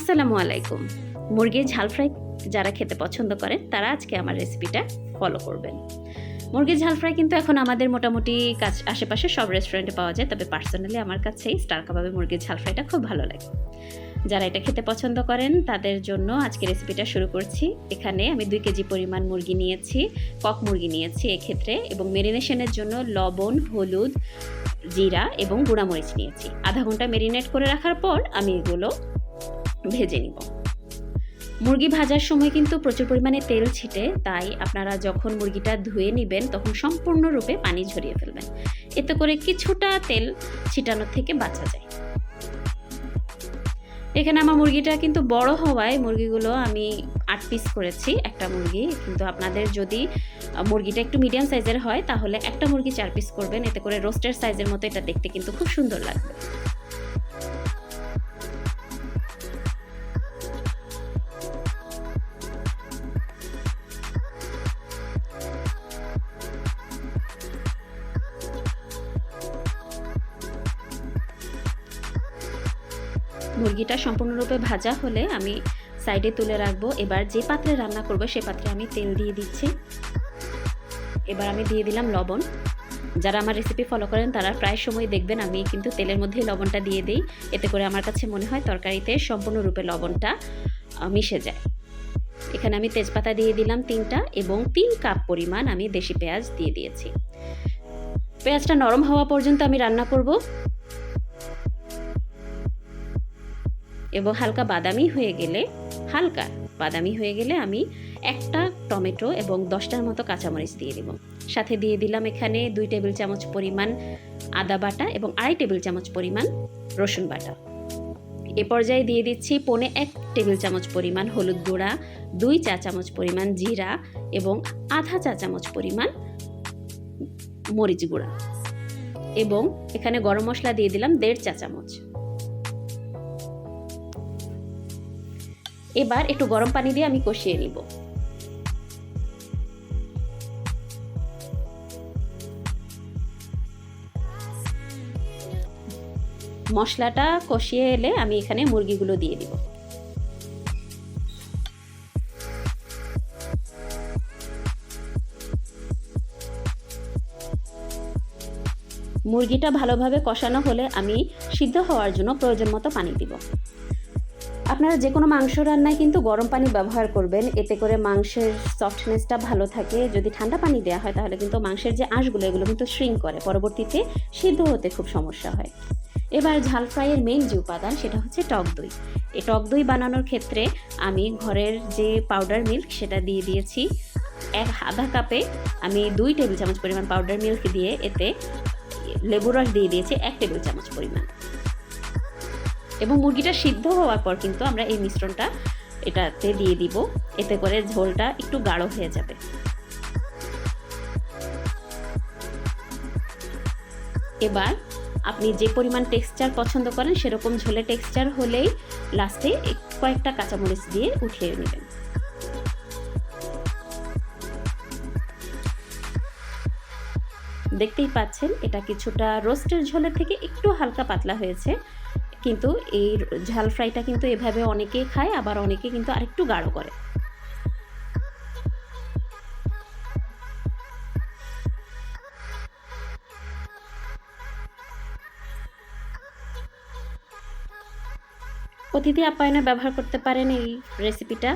আসসালামু আলাইকুম। মুরগির ঝাল ফ্রাই যারা খেতে পছন্দ করেন তারা আজকে আমার রেসিপিটা ফলো করবেন। মুরগির ঝাল ফ্রাই কিন্তু এখন আমাদের মোটামুটি আশেপাশে সব রেস্টুরেন্টে পাওয়া যায়, তবে পার্সোনালি আমার কাছে স্টার কাবাবে মুরগির ঝাল ফ্রাইটা খুব ভালো লাগে। যারা এটা খেতে পছন্দ করেন তাদের জন্য আজকে রেসিপিটা শুরু করছি। এখানে আমি 2 কেজি পরিমাণ মুরগি নিয়েছি, কক মুরগি নিয়েছি এক্ষেত্রে, এবং মেরিনেশনের জন্য লবণ, হলুদ, জিরা এবং গুঁড়ামরিচ নিয়েছি। আধা ঘন্টা মেরিনেট করে রাখার পর আমি এগুলো ভেজে নিব। মুরগি ভাজার সময় কিন্তু প্রচুর পরিমাণে তেল ছিটে, তাই আপনারা যখন মুরগিটা ধুয়ে নেবেন তখন সম্পূর্ণরূপে পানি ঝরিয়ে ফেলবেন। এতে করে কিছুটা তেল ছিটানোর থেকে বাঁচা যায়। এখানে আমার মুরগিটা কিন্তু বড় হওয়ায় মুরগিগুলো আমি 8 পিস করেছি একটা মুরগি, কিন্তু আপনাদের যদি মুরগিটা একটু মিডিয়াম সাইজের হয় তাহলে একটা মুরগি 4 পিস করবেন। এতে করে রোস্টের সাইজের মতো এটা দেখতে কিন্তু খুব সুন্দর লাগবে। মুরগিটা সম্পূর্ণরূপে ভাজা হলে আমি সাইডে তুলে রাখবো। এবার যে পাত্রে রান্না করব সে পাত্রে আমি তেল দিয়ে দিচ্ছি। এবার আমি দিয়ে দিলাম লবণ। যারা আমার রেসিপি ফলো করেন তারা প্রায় সময় দেখবেন আমি কিন্তু তেলের মধ্যেই লবণটা দিয়ে দিই। এতে করে আমার কাছে মনে হয় তরকারিতে সম্পূর্ণরূপে লবণটা মিশে যায়। এখানে আমি তেজপাতা দিয়ে দিলাম 3টা এবং 3 কাপ পরিমাণ আমি দেশি পেঁয়াজ দিয়ে দিয়েছি। পেঁয়াজটা নরম হওয়া পর্যন্ত আমি রান্না করব এবং হালকা বাদামি হয়ে গেলে আমি একটা টমেটো এবং 10টার মতো কাঁচামরিচ দিয়ে দিব। সাথে দিয়ে দিলাম এখানে 2 টেবিল চামচ পরিমাণ আদা বাটা এবং 2.5 টেবিল চামচ পরিমাণ রসুন বাটা। এ পর্যায়ে দিয়ে দিচ্ছি 1.5 টেবিল চামচ পরিমাণ হলুদ গুঁড়া, 2 চা চামচ পরিমাণ জিরা এবং আধা চা চামচ পরিমাণ মরিচ গুঁড়া, এবং এখানে গরম মশলা দিয়ে দিলাম 1.5 চা চামচ। এবার একটু গরম পানি দিয়ে আমি কষিয়ে নিব। মশলাটা কষিয়ে এলে আমি এখানে মুরগিগুলো দিয়ে দিব। মুরগিটা ভালোভাবে কষানো হলে আমি সিদ্ধ হওয়ার জন্য প্রয়োজন মতো পানি দিব। আপনারা যে কোনো মাংস রান্নায় কিন্তু গরম পানি ব্যবহার করবেন, এতে করে মাংসের সফটনেসটা ভালো থাকে। যদি ঠান্ডা পানি দেওয়া হয় তাহলে কিন্তু মাংসের যে আঁশগুলো এগুলো কিন্তু শ্রিঙ্ক করে, পরবর্তীতে সিদ্ধ হতে খুব সমস্যা হয়। এবার ঝাল ফ্রাইয়ের মেইন যে উপাদান সেটা হচ্ছে টক দই। এই টক দই বানানোর ক্ষেত্রে আমি ঘরের যে পাউডার মিল্ক সেটা দিয়ে দিয়েছি। আধা কাপে আমি 2 টেবিল চামচ পরিমাণ পাউডার মিল্ক দিয়ে এতে লেবু রস দিয়ে দিয়েছি 1 টেবিল চামচ পরিমাণ। এবং মুরগিটা সিদ্ধ হওয়ার পর কিন্তু আমরা এই মিশ্রণটা এটাতে দিয়ে দিব। এতে করে ঝোলটা একটু গাঢ় হয়ে যাবে। এবার আপনি যে পরিমাণ টেক্সচার পছন্দ করেন সেরকম ঝোলে টেক্সচার হলেই লাস্টে কয়েকটা কাঁচামরিচ দিয়ে উঠিয়ে নেবেন। দেখতেই পাচ্ছেন এটা কিছুটা রোস্টের ঝোলের থেকে একটু হালকা পাতলা হয়েছে, কিন্তু এই ঝাল ফ্রাইটা কিন্তু এভাবে অনেকেই খায়, আবার অনেকে কিন্তু আরেকটু গাঢ় করে। অতিথি আপ্যায়নে ব্যবহার করতে পারেন এই রেসিপিটা।